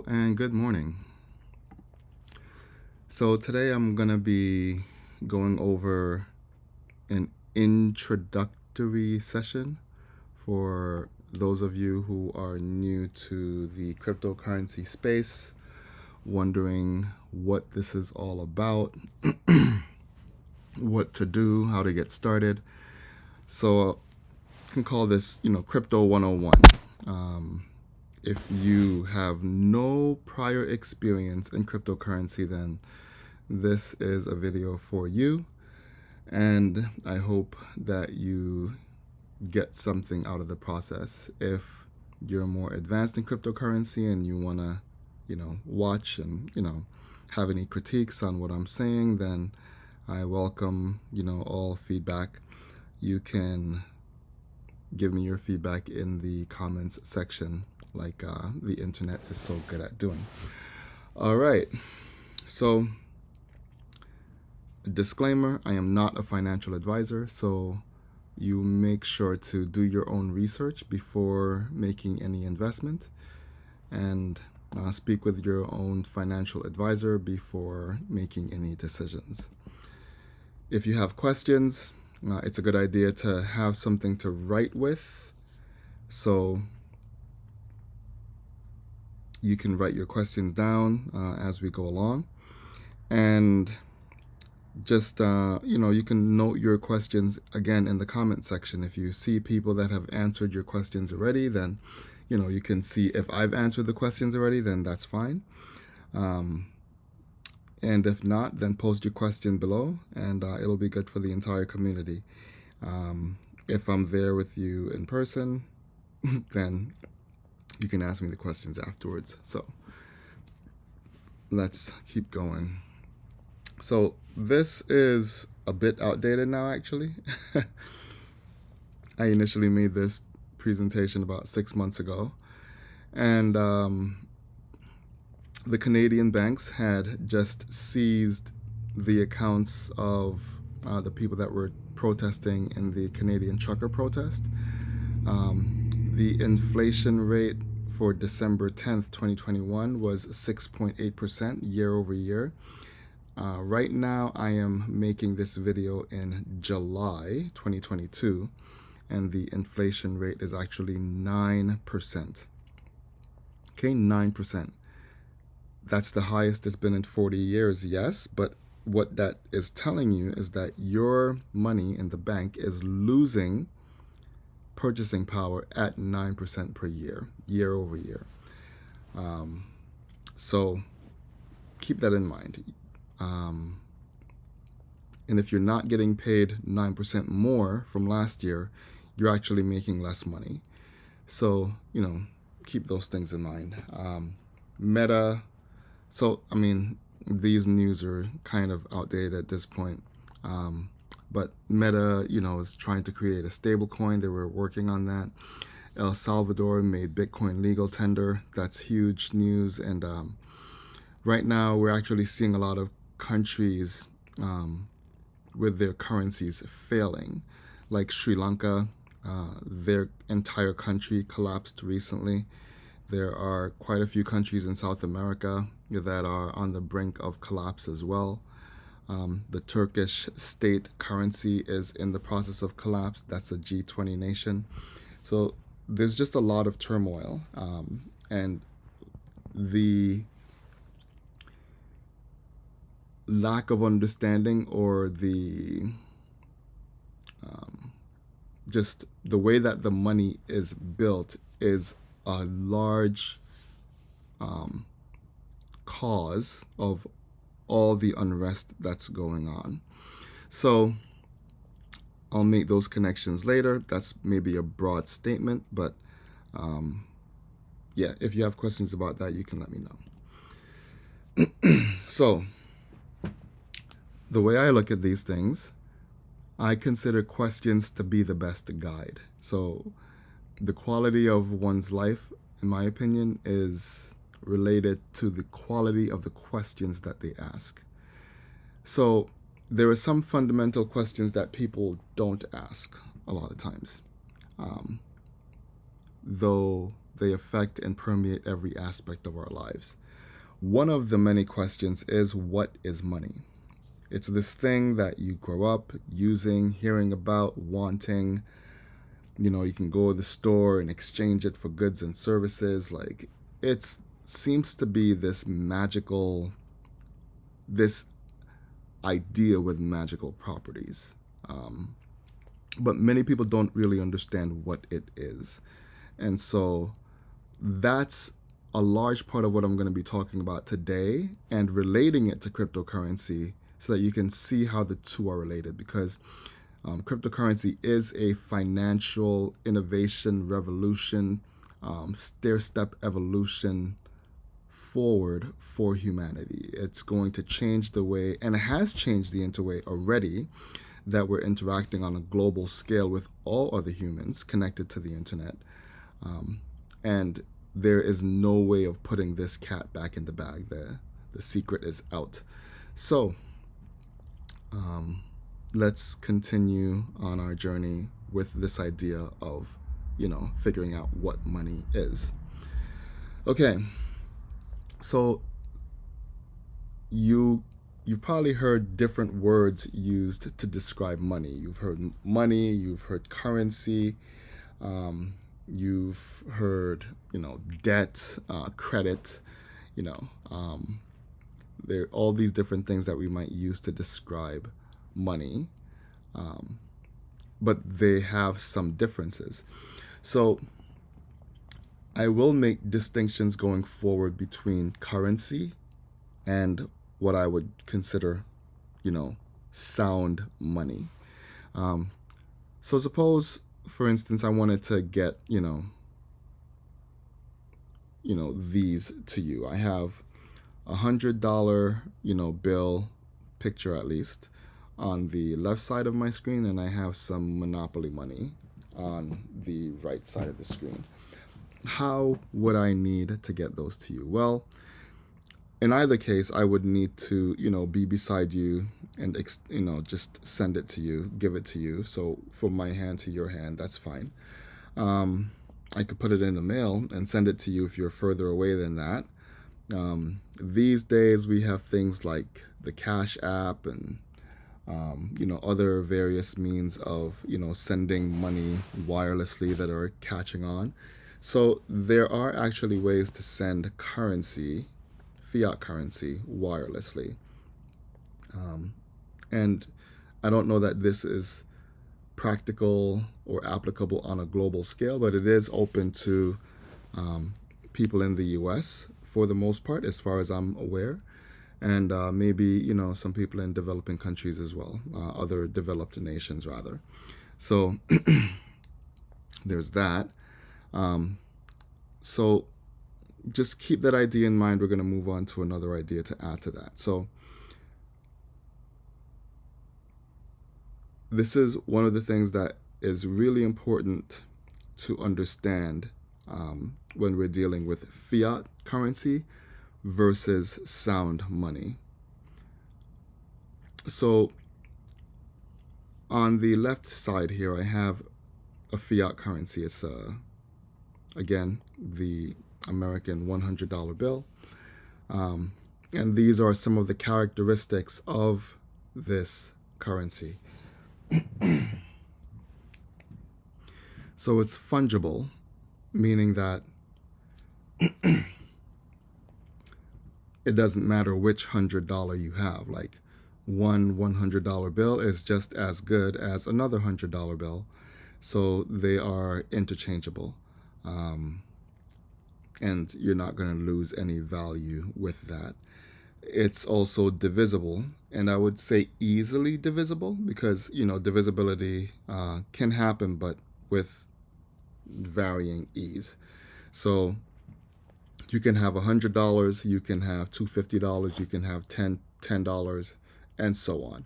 And good morning. So today I'm going to be going over an introductory session for those of you who are new to the cryptocurrency space, wondering what this is all about, what to do, how to get started. So I can call this, Crypto 101. If you have no prior experience in cryptocurrency, then this is a video for you. And I hope that you get something out of the process. If you're more advanced in cryptocurrency and you want to, watch and, have any critiques on what I'm saying, then I welcome, all feedback. You can give me your feedback in the comments section, like the internet is so good at doing. All right. So, disclaimer, I am not a financial advisor, so you make sure to do your own research before making any investment, and speak with your own financial advisor before making any decisions. If you have questions, it's a good idea to have something to write with, so you can write your questions down as we go along. And just you can note your questions again in the comment section. If you see people that have answered your questions already, then you can see if I've answered the questions already, then that's fine. And if not, then post your question below, and it'll be good for the entire community. If I'm there with you in person, then you can ask me the questions afterwards. So let's keep going. So this is a bit outdated now, actually. I initially made this presentation about 6 months ago, and the Canadian banks had just seized the accounts of the people that were protesting in the Canadian trucker protest. The inflation rate for December 10th, 2021 was 6.8% year over year. Right now, I am making this video in July 2022, and the inflation rate is actually 9%. Okay, 9%. That's the highest it's been in 40 years, yes, but what that is telling you is that your money in the bank is losing purchasing power at 9% per year, year over year. So keep that in mind. And if you're not getting paid 9% more from last year, you're actually making less money. So, keep those things in mind. Meta, so, these news are kind of outdated at this point. But Meta, is trying to create a stable coin. They were working on that. El Salvador made Bitcoin legal tender. That's huge news. And right now, we're actually seeing a lot of countries with their currencies failing, like Sri Lanka. Their entire country collapsed recently. There are quite a few countries in South America that are on the brink of collapse as well. The Turkish state currency is in the process of collapse. That's a G20 nation. So there's just a lot of turmoil. And the lack of understanding, or the just the way that the money is built, is a large cause of all the unrest that's going on. So I'll make those connections later. That's maybe a broad statement, but yeah, if you have questions about that, you can let me know. So the way I look at these things, I consider questions to be the best guide. So the quality of one's life, in my opinion, is related to the quality of the questions that they ask. So there are some fundamental questions that people don't ask a lot of times, though they affect and permeate every aspect of our lives. One of the many questions is, what is money? It's this thing that you grow up using, hearing about, wanting. You can go to the store and exchange it for goods and services. Like, it seems to be this idea with magical properties. But many people don't really understand what it is. And so that's a large part of what I'm going to be talking about today, and relating it to cryptocurrency so that you can see how the two are related, because cryptocurrency is a financial innovation revolution, stair-step evolution forward for humanity. It's going to change the way, and it has changed the way already, that we're interacting on a global scale with all other humans connected to the internet. And there is no way of putting this cat back in the bag. The secret is out. So let's continue on our journey with this idea of, figuring out what money is. Okay, so you've probably heard different words used to describe money. You've heard money, you've heard currency, you've heard, debt, credit, there are all these different things that we might use to describe money, but they have some differences. So I will make distinctions going forward between currency and what I would consider, sound money. So suppose, for instance, I wanted to get, these to you. I have $100, bill, picture at least, on the left side of my screen, and I have some Monopoly money on the right side of the screen. How would I need to get those to you? Well, in either case, I would need to, be beside you and, just send it to you, give it to you. So from my hand to your hand, that's fine. I could put it in the mail and send it to you if you're further away than that. These days, we have things like the Cash App and, other various means of, sending money wirelessly that are catching on. So there are actually ways to send currency, fiat currency, wirelessly. And I don't know that this is practical or applicable on a global scale, but it is open to people in the US for the most part, as far as I'm aware. And maybe, some people in developing countries as well, other developed nations rather. So there's that. So just keep that idea in mind. We're going to move on to another idea to add to that. So this is one of the things that is really important to understand when we're dealing with fiat currency versus sound money. So on the left side here, I have a fiat currency. It's again, the American $100 bill. And these are some of the characteristics of this currency. So it's fungible, meaning that it doesn't matter which $100 you have. Like, one $100 bill is just as good as another $100 bill. So they are interchangeable. And you're not going to lose any value with that. It's also divisible, and I would say easily divisible, because, divisibility can happen, but with varying ease. So you can have $100, you can have $250, you can have $10, and so on.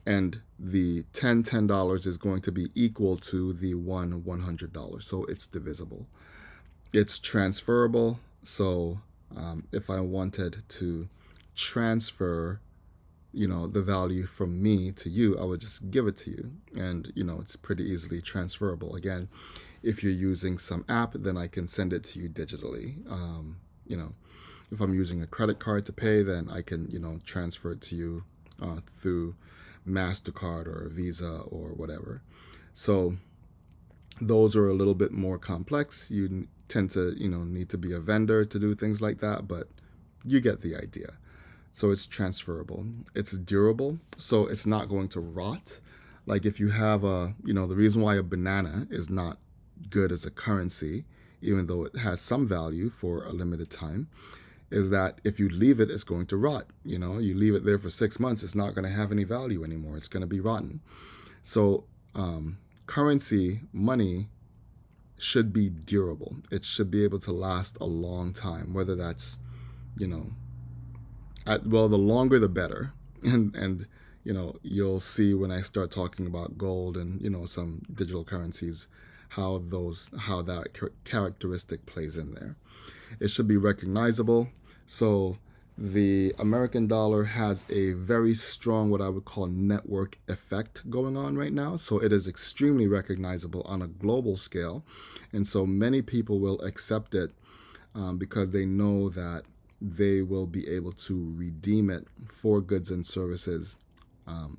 And the $10 is going to be equal to the $100. So it's divisible. It's transferable. So if I wanted to transfer, the value from me to you, I would just give it to you. And, it's pretty easily transferable. Again, If you're using some app, then I can send it to you digitally. You know, if I'm using a credit card to pay, then I can, transfer it to you through MasterCard or Visa or whatever. So those are a little bit more complex. You tend to, need to be a vendor to do things like that, but you get the idea. So it's transferable. It's durable, so it's not going to rot. Like if you have the reason why a banana is not good as a currency, even though it has some value for a limited time, is that if you leave it, it's going to rot. You leave it there for 6 months, it's not going to have any value anymore. It's going to be rotten. So currency, money, should be durable. It should be able to last a long time, whether that's, the longer the better. And you'll see when I start talking about gold and, some digital currencies, how that characteristic plays in there. It should be recognizable. So the American dollar has a very strong, what I would call, network effect going on right now. So it is extremely recognizable on a global scale. And so many people will accept it because they know that they will be able to redeem it for goods and services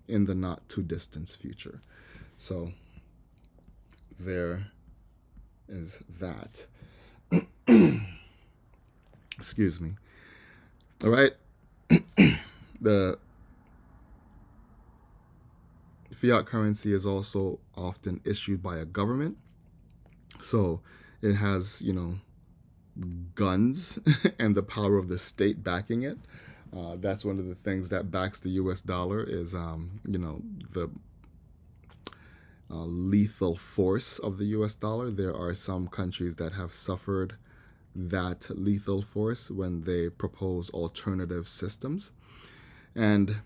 in the not too distant future. So there is that. Excuse me. All right. The fiat currency is also often issued by a government. So it has, guns and the power of the state backing it. That's one of the things that backs the U.S. dollar is, the lethal force of the U.S. dollar. There are some countries that have suffered that lethal force when they propose alternative systems. And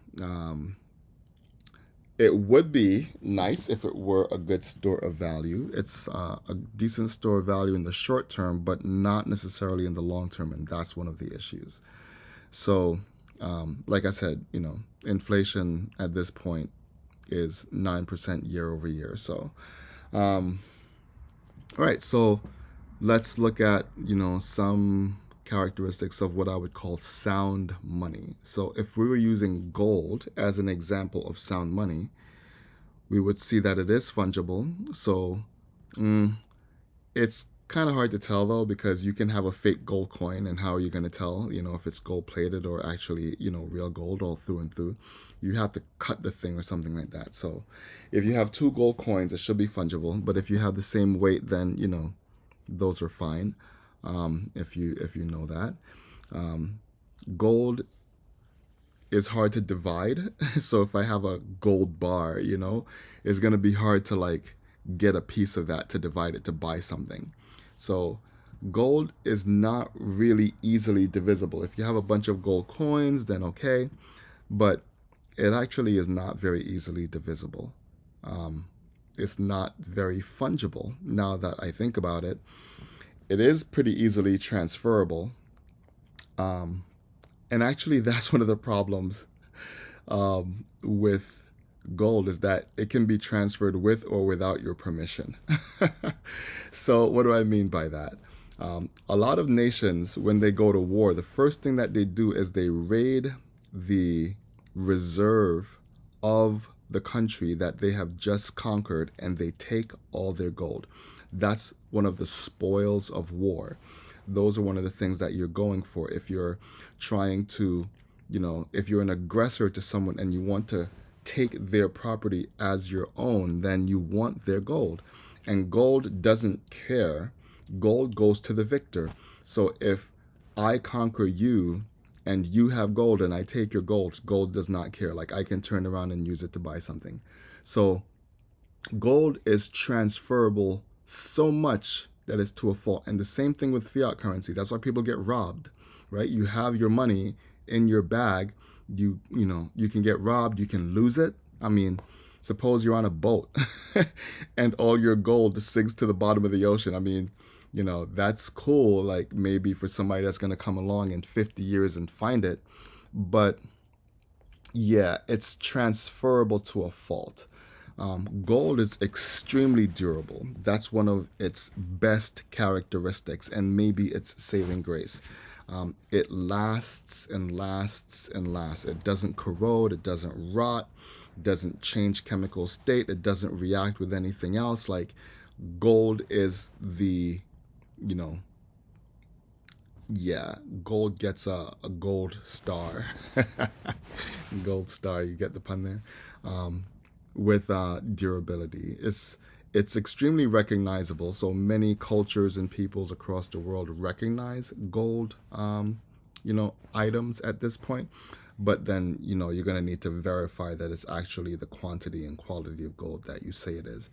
it would be nice if it were a good store of value. It's a decent store of value in the short term, but not necessarily in the long term. And that's one of the issues. So, like I said, inflation at this point is 9% year over year. So, all right. So let's look at, some characteristics of what I would call sound money. So if we were using gold as an example of sound money, we would see that it is fungible. So it's kind of hard to tell though, because you can have a fake gold coin, and how are you going to tell, if it's gold plated or actually, real gold all through and through? You have to cut the thing or something like that. So if you have two gold coins, it should be fungible. But if you have the same weight, then, those are fine. If you know that. Gold is hard to divide. So if I have a gold bar, it's going to be hard to like get a piece of that to divide it to buy something. So gold is not really easily divisible. If you have a bunch of gold coins, then okay. But it actually is not very easily divisible. It's not very fungible. Now that I think about it, it is pretty easily transferable. And actually, that's one of the problems with gold, is that it can be transferred with or without your permission. So what do I mean by that? A lot of nations, when they go to war, the first thing that they do is they raid the reserve of the country that they have just conquered, and they take all their gold. That's one of the spoils of war. Those are one of the things that you're going for if you're trying to, if you're an aggressor to someone and you want to take their property as your own, then you want their gold. And gold doesn't care. Gold goes to the victor. So if I conquer you and you have gold and I take your gold, gold does not care. Like, I can turn around and use it to buy something. So gold is transferable so much that it's to a fault. And the same thing with fiat currency. That's why people get robbed, right? You have your money in your bag. You can get robbed. You can lose it. I mean, suppose you're on a boat and all your gold sinks to the bottom of the ocean. I mean, that's cool. Like, maybe for somebody that's going to come along in 50 years and find it. But yeah, it's transferable to a fault. Gold is extremely durable. That's one of its best characteristics and maybe its saving grace. It lasts and lasts and lasts. It doesn't corrode, it doesn't rot, doesn't change chemical state, it doesn't react with anything else. Like, gold is the, you know, yeah, gold gets a gold star. Gold star, you get the pun there. With durability. It's extremely recognizable. So many cultures and peoples across the world recognize gold, items at this point. But then, you're going to need to verify that it's actually the quantity and quality of gold that you say it is.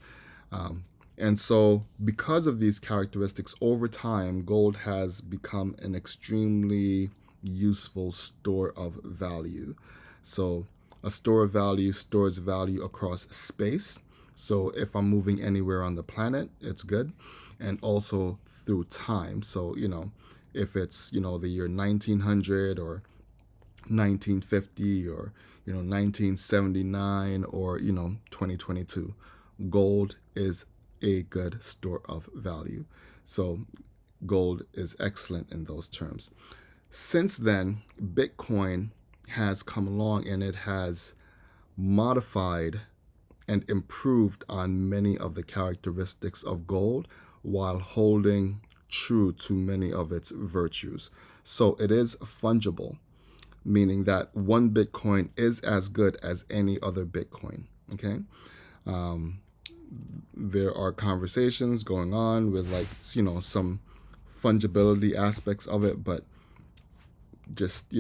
And so, because of these characteristics, over time, gold has become an extremely useful store of value. So, a store of value stores value across space. So, if I'm moving anywhere on the planet, it's good. And also through time. So, if it's, the year 1900 or 1950 or, 1979 or, 2022, gold is a good store of value. So gold is excellent in those terms. Since then, Bitcoin has come along and it has modified and improved on many of the characteristics of gold while holding true to many of its virtues. So it is fungible, meaning that one Bitcoin is as good as any other Bitcoin. Okay. There are conversations going on with, like, some fungibility aspects of it, but just,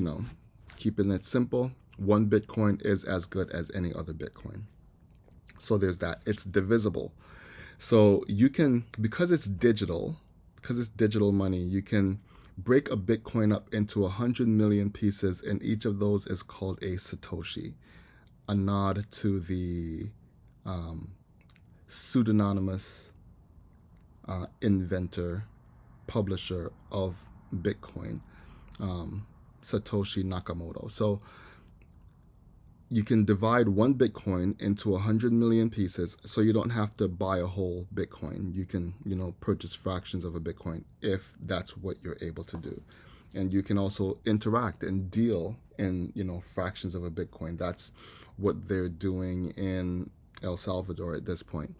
keeping it simple, one Bitcoin is as good as any other Bitcoin. So there's that. It's divisible. So you can, because it's digital money, you can break a Bitcoin up into 100 million pieces, and each of those is called a Satoshi, a nod to the pseudonymous inventor, publisher of Bitcoin, Satoshi Nakamoto. So you can divide one Bitcoin into 100 million pieces, so you don't have to buy a whole Bitcoin. You can, purchase fractions of a Bitcoin if that's what you're able to do. And you can also interact and deal in, fractions of a Bitcoin. That's what they're doing in El Salvador at this point.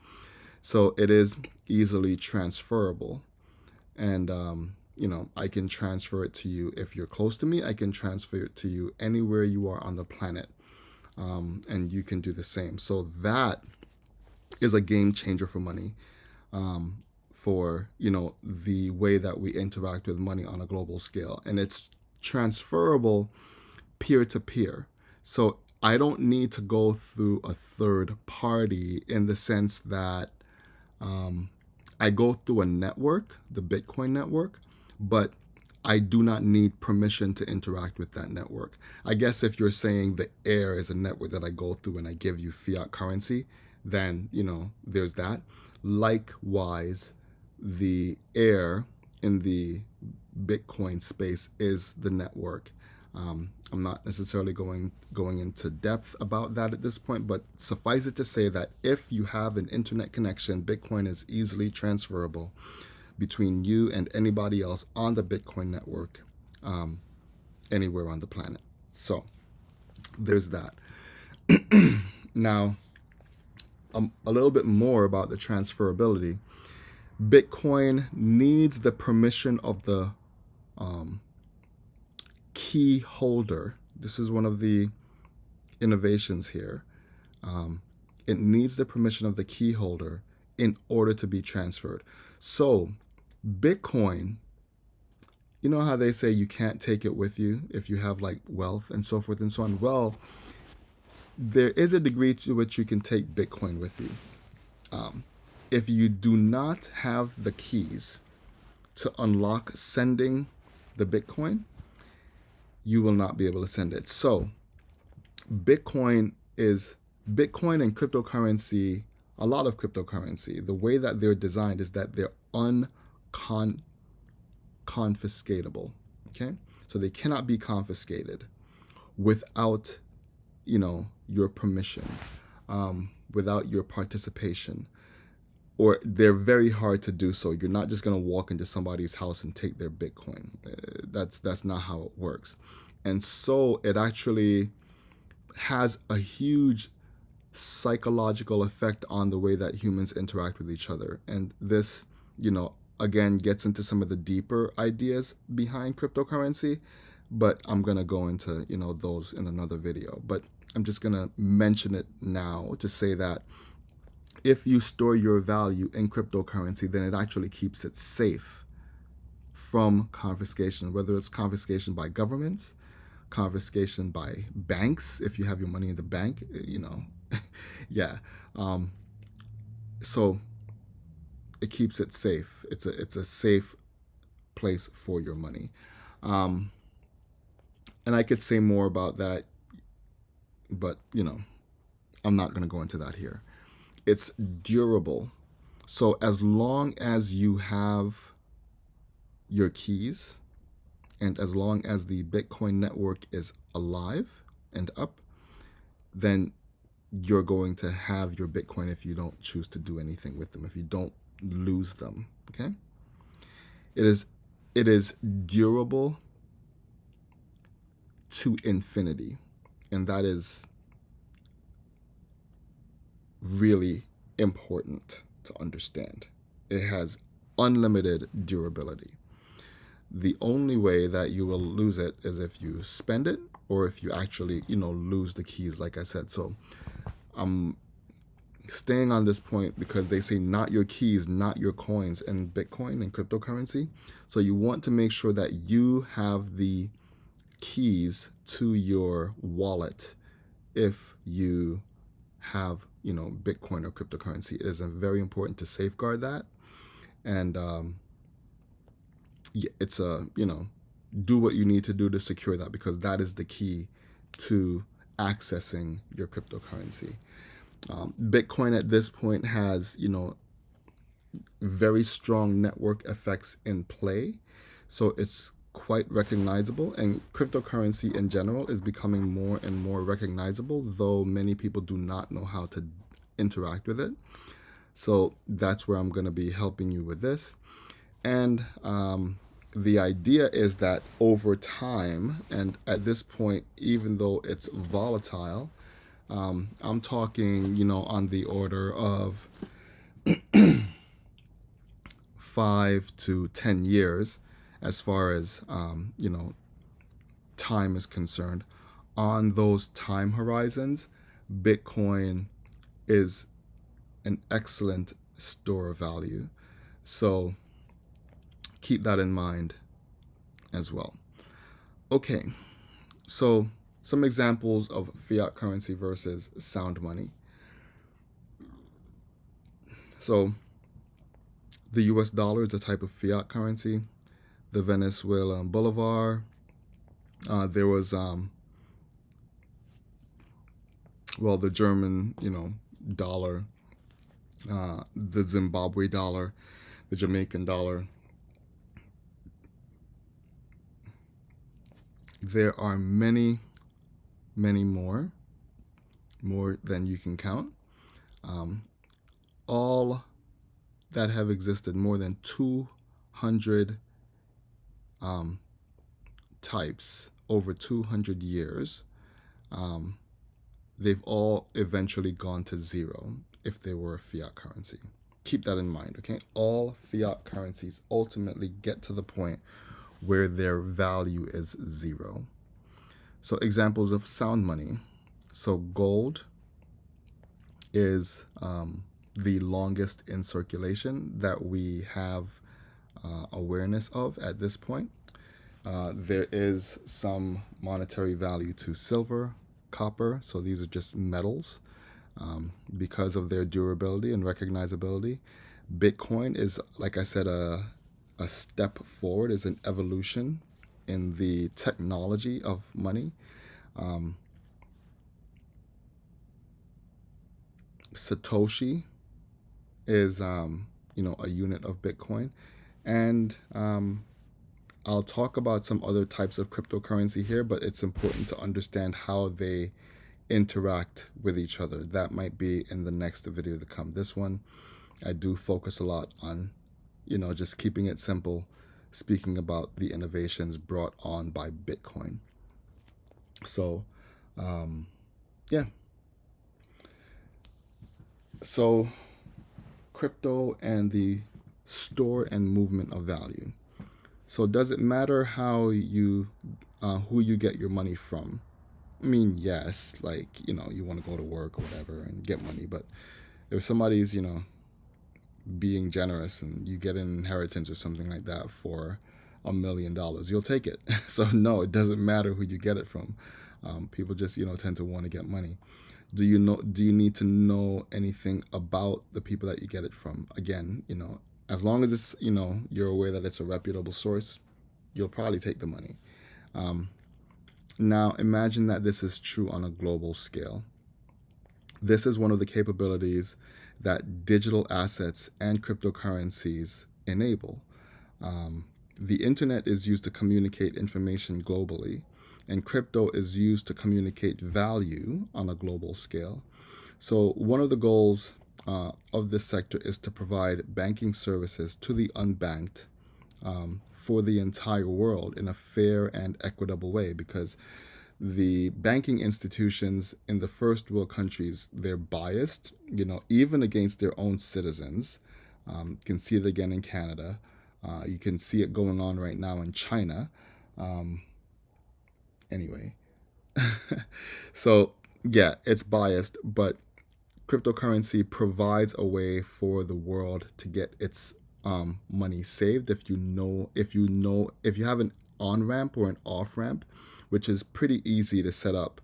So it is easily transferable. And, I can transfer it to you if you're close to me. I can transfer it to you anywhere you are on the planet. And you can do the same. So that is a game changer for money, for, the way that we interact with money on a global scale. And it's transferable peer to peer. So I don't need to go through a third party, in the sense that I go through a network, the Bitcoin network, but I do not need permission to interact with that network. I guess if you're saying the air is a network that I go through and I give you fiat currency, then, there's that. Likewise, the air in the Bitcoin space is the network. I'm not necessarily going into depth about that at this point, but suffice it to say that if you have an internet connection, Bitcoin is easily transferable between you and anybody else on the Bitcoin network, anywhere on the planet. So there's that. Now, a little bit more about the transferability. Bitcoin needs the permission of the key holder. This is one of the innovations here. It needs the permission of the key holder in order to be transferred. So Bitcoin, you know how they say you can't take it with you if you have, like, wealth and so forth and so on? Well, there is a degree to which you can take Bitcoin with you. If you do not have the keys to unlock sending the Bitcoin, you will not be able to send it. So Bitcoin and cryptocurrency, a lot of cryptocurrency, the way that they're designed is that they're confiscatable. Okay, so they cannot be confiscated without, your permission. without your participation, or they're very hard to do so. You're not just going to walk into somebody's house and take their Bitcoin. That's not how it works. And so it actually has a huge psychological effect on the way that humans interact with each other. And this, again, gets into some of the deeper ideas behind cryptocurrency, but I'm going to go into, those in another video. But I'm just going to mention it now to say that if you store your value in cryptocurrency, then it actually keeps it safe from confiscation, whether it's confiscation by governments, confiscation by banks, if you have your money in the bank, yeah. So it keeps it safe. It's a safe place for your money. And I could say more about that, but I'm not going to go into that here. It's durable. So as long as you have your keys, and as long as the Bitcoin network is alive and up, then you're going to have your Bitcoin if you don't choose to do anything with them, if you don't lose them. Okay? It is durable to infinity. And that is really important to understand. It has unlimited durability. The only way that you will lose it is if you spend it, or if you actually, lose the keys, like I said. So I'm staying on this point because they say not your keys, not your coins in Bitcoin and cryptocurrency. So you want to make sure that you have the keys to your wallet if you have, Bitcoin or cryptocurrency. It is very important to safeguard that. And it's do what you need to do to secure that, because that is the key to accessing your cryptocurrency. Bitcoin at this point has, very strong network effects in play. So it's quite recognizable, and cryptocurrency in general is becoming more and more recognizable, though many people do not know how to interact with it. So that's where I'm going to be helping you with this. And the idea is that over time, and at this point, even though it's volatile, I'm talking, on the order of 5 to 10 years, as far as, time is concerned. On those time horizons, Bitcoin is an excellent store of value. So keep that in mind as well. Okay, so some examples of fiat currency versus sound money. So the US dollar is a type of fiat currency. The Venezuelan bolivar. There was, the German, dollar, the Zimbabwe dollar, the Jamaican dollar. There are many, many more than you can count. All that have existed, more than 200 types over 200 years. They've all eventually gone to zero if they were a fiat currency. Keep that in mind, okay? All fiat currencies ultimately get to the point where their value is zero. So examples of sound money. So gold is the longest in circulation that we have awareness of at this point. There is some monetary value to silver, copper. So these are just metals because of their durability and recognizability. Bitcoin is, like I said, a step forward, is an evolution in the technology of money. Satoshi is, a unit of Bitcoin. And I'll talk about some other types of cryptocurrency here, but it's important to understand how they interact with each other. That might be in the next video to come. This one, I do focus a lot on, just keeping it simple, speaking about the innovations brought on by Bitcoin. So, yeah. So, crypto and the store and movement of value. So, does it matter who you get your money from? I mean, yes, like, you want to go to work or whatever and get money, but if somebody's, being generous and you get an inheritance or something like that for $1 million, you'll take it. So no, it doesn't matter who you get it from. People just, tend to want to get money. Do you need to know anything about the people that you get it from? Again, as long as it's, you're aware that it's a reputable source, you'll probably take the money. Now, imagine that this is true on a global scale. This is one of the capabilities that digital assets and cryptocurrencies enable. The internet is used to communicate information globally, and crypto is used to communicate value on a global scale. So one of the goals of this sector is to provide banking services to the unbanked for the entire world in a fair and equitable way, because the banking institutions in the first world countries, they're biased, even against their own citizens. You can see it again in Canada. You can see it going on right now in China. Anyway, so yeah, it's biased, but cryptocurrency provides a way for the world to get its money saved. If you have an on-ramp or an off-ramp, which is pretty easy to set up.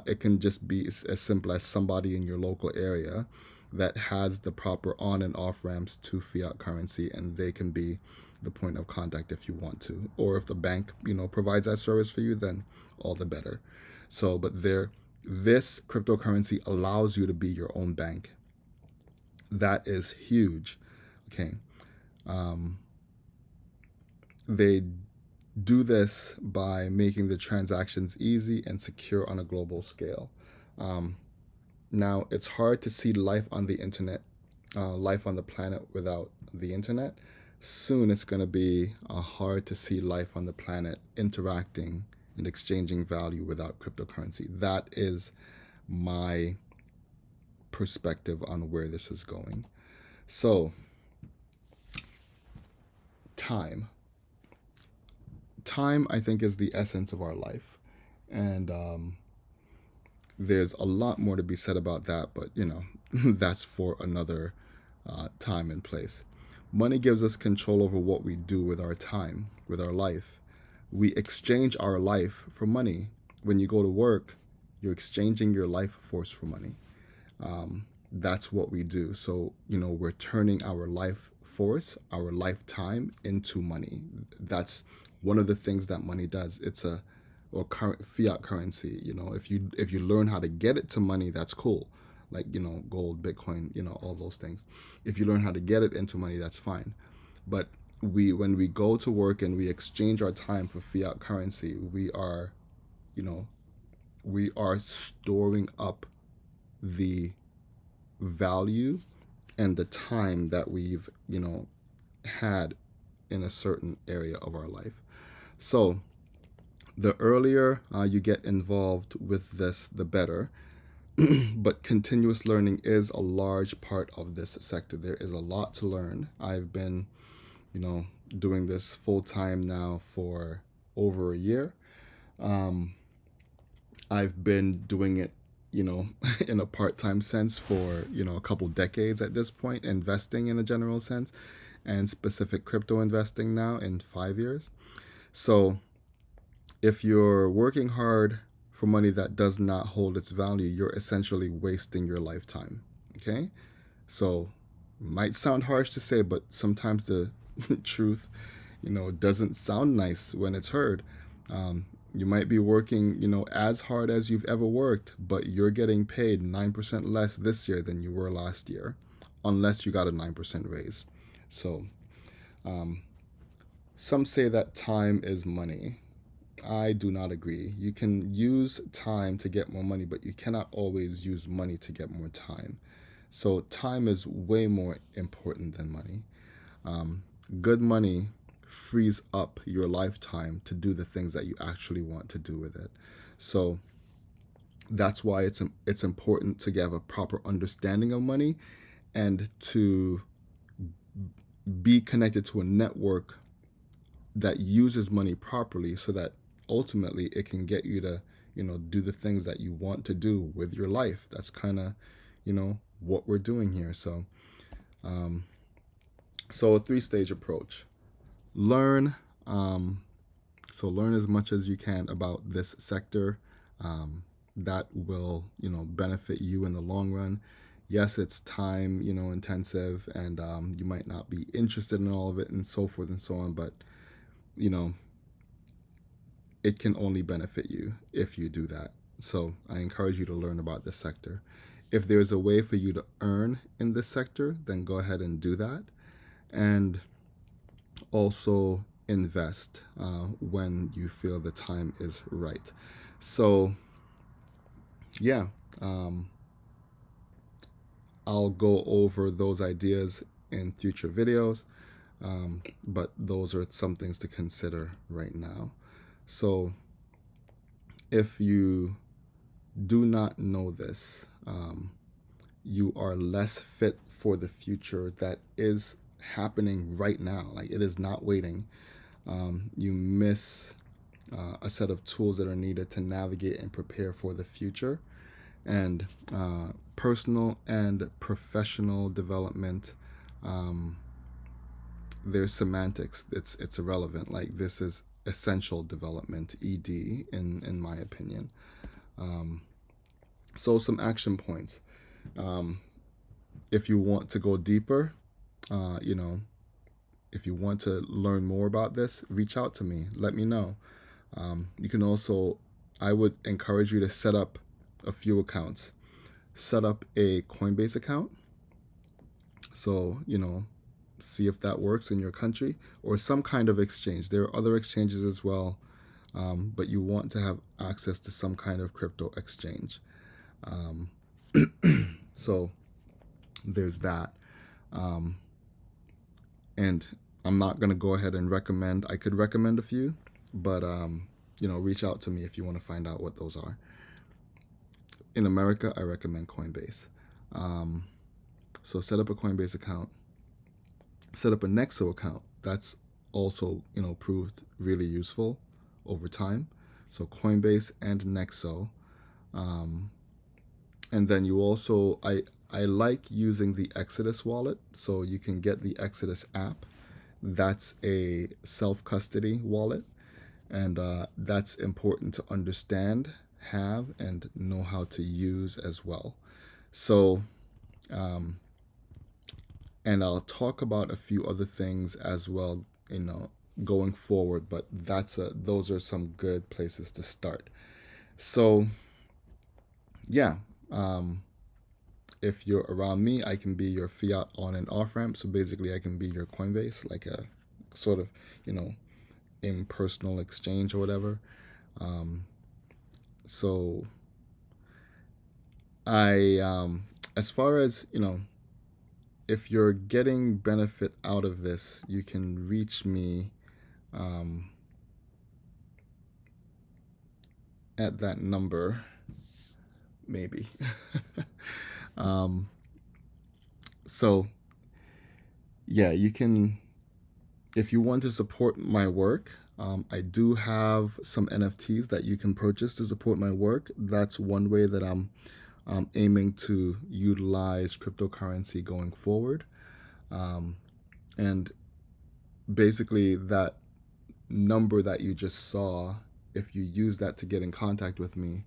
It can just be as simple as somebody in your local area that has the proper on and off ramps to fiat currency, and they can be the point of contact if you want to. Or if the bank, provides that service for you, then all the better. So, but this cryptocurrency allows you to be your own bank. That is huge. Okay. They do this by making the transactions easy and secure on a global scale. Now, it's hard to see life on the internet, life on the planet without the internet. Soon it's going to be hard to see life on the planet interacting and exchanging value without cryptocurrency. That is my perspective on where this is going. So, time. Time, I think, is the essence of our life. And there's a lot more to be said about that, but, that's for another time and place. Money gives us control over what we do with our time, with our life. We exchange our life for money. When you go to work, you're exchanging your life force for money. That's what we do. So, we're turning our life force, our lifetime into money. That's one of the things that money does. It's current fiat currency. If you learn how to get it to money, that's cool. Like, gold, Bitcoin, all those things. If you learn how to get it into money, that's fine. But when we go to work and we exchange our time for fiat currency, we are storing up the value and the time that we've, had in a certain area of our life. So the earlier you get involved with this, the better. But continuous learning is a large part of this sector. There is a lot to learn. I've been, doing this full time now for over a year. I've been doing it, in a part-time sense for, a couple decades at this point, investing in a general sense, and specific crypto investing now in 5 years. So if you're working hard for money that does not hold its value, you're essentially wasting your lifetime. Okay? So might sound harsh to say, but sometimes the truth, doesn't sound nice when it's heard. You might be working, as hard as you've ever worked, but you're getting paid 9% less this year than you were last year, unless you got a 9% raise. So some say that time is money. I do not agree. You can use time to get more money, but you cannot always use money to get more time. So time is way more important than money. Um, Good money frees up your lifetime to do the things that you actually want to do with it. So that's why it's important to have a proper understanding of money and to be connected to a network that uses money properly so that ultimately it can get you to, do the things that you want to do with your life. That's kind of, what we're doing here. Um, so a three-stage approach. Learn. So learn as much as you can about this sector. That will, benefit you in the long run. Yes, it's time, intensive, and you might not be interested in all of it and so forth and so on, but, you know, it can only benefit you if you do that. So I encourage you to learn about this sector. If there's a way for you to earn in this sector, then go ahead and do that. And also invest when you feel the time is right. So, yeah, um, I'll go over those ideas in future videos, but those are some things to consider right now. So, if you do not know this, you are less fit for the future that is happening right now. Like, it is not waiting. You miss a set of tools that are needed to navigate and prepare for the future. And personal and professional development, there's semantics. It's irrelevant. Like, this is essential development, ED, in my opinion. So some action points. If you want to go deeper, uh, you know, if you want to learn more about this, reach out to me. Let me know. You can also, I would encourage you to set up a few accounts. Set up a Coinbase account. So, see if that works in your country, or some kind of exchange. There are other exchanges as well, but you want to have access to some kind of crypto exchange. Um, so there's that. Um, and I'm not going to go ahead and recommend, I could recommend a few, but, reach out to me if you want to find out what those are. In America, I recommend Coinbase. So set up a Coinbase account, set up a Nexo account. That's also, proved really useful over time. So Coinbase and Nexo. And then you also, I like using the Exodus wallet. So you can get the Exodus app. That's a self-custody wallet. And that's important to understand, have, and know how to use as well. So, and I'll talk about a few other things as well, going forward. But those are some good places to start. So, yeah, if you're around me, I can be your Fiat on and off ramp. So basically, I can be your Coinbase, like a sort of, impersonal exchange or whatever. So as far as, if you're getting benefit out of this, you can reach me at that number, maybe. So, yeah, you can, if you want to support my work, I do have some NFTs that you can purchase to support my work. That's one way that I'm aiming to utilize cryptocurrency going forward. And basically, that number that you just saw, if you use that to get in contact with me,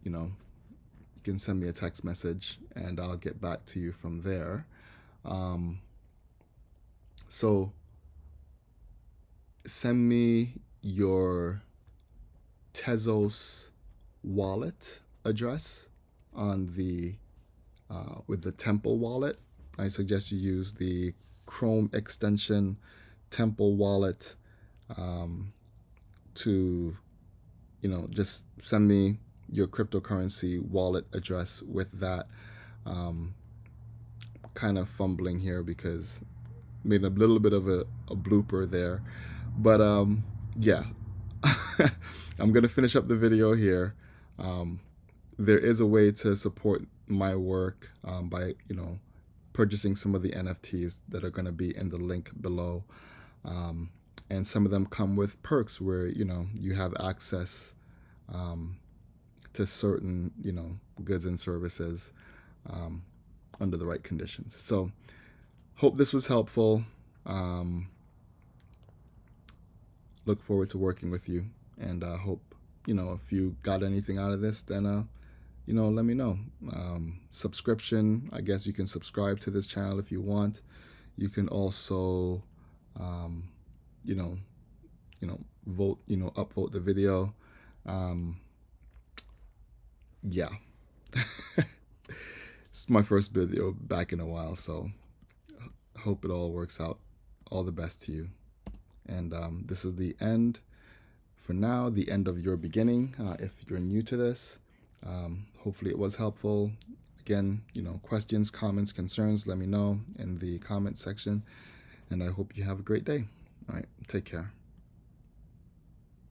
you can send me a text message and I'll get back to you from there. So send me your Tezos wallet address on the with the Temple wallet. I suggest you use the Chrome extension Temple wallet to, just send me your cryptocurrency wallet address with that. Kind of fumbling here because made a little bit of a blooper there. But yeah, I'm going to finish up the video here. There is a way to support my work by, purchasing some of the NFTs that are going to be in the link below. And some of them come with perks where, you have access to certain, goods and services under the right conditions. So hope this was helpful. Look forward to working with you, and hope, if you got anything out of this, then, let me know. Subscription, I guess you can subscribe to this channel if you want. You can also, vote, upvote the video. Yeah. It's my first video back in a while, so hope it all works out. All the best to you. And this is the end, for now, the end of your beginning. If you're new to this, hopefully it was helpful. Again, questions, comments, concerns, let me know in the comment section. And I hope you have a great day. All right, take care.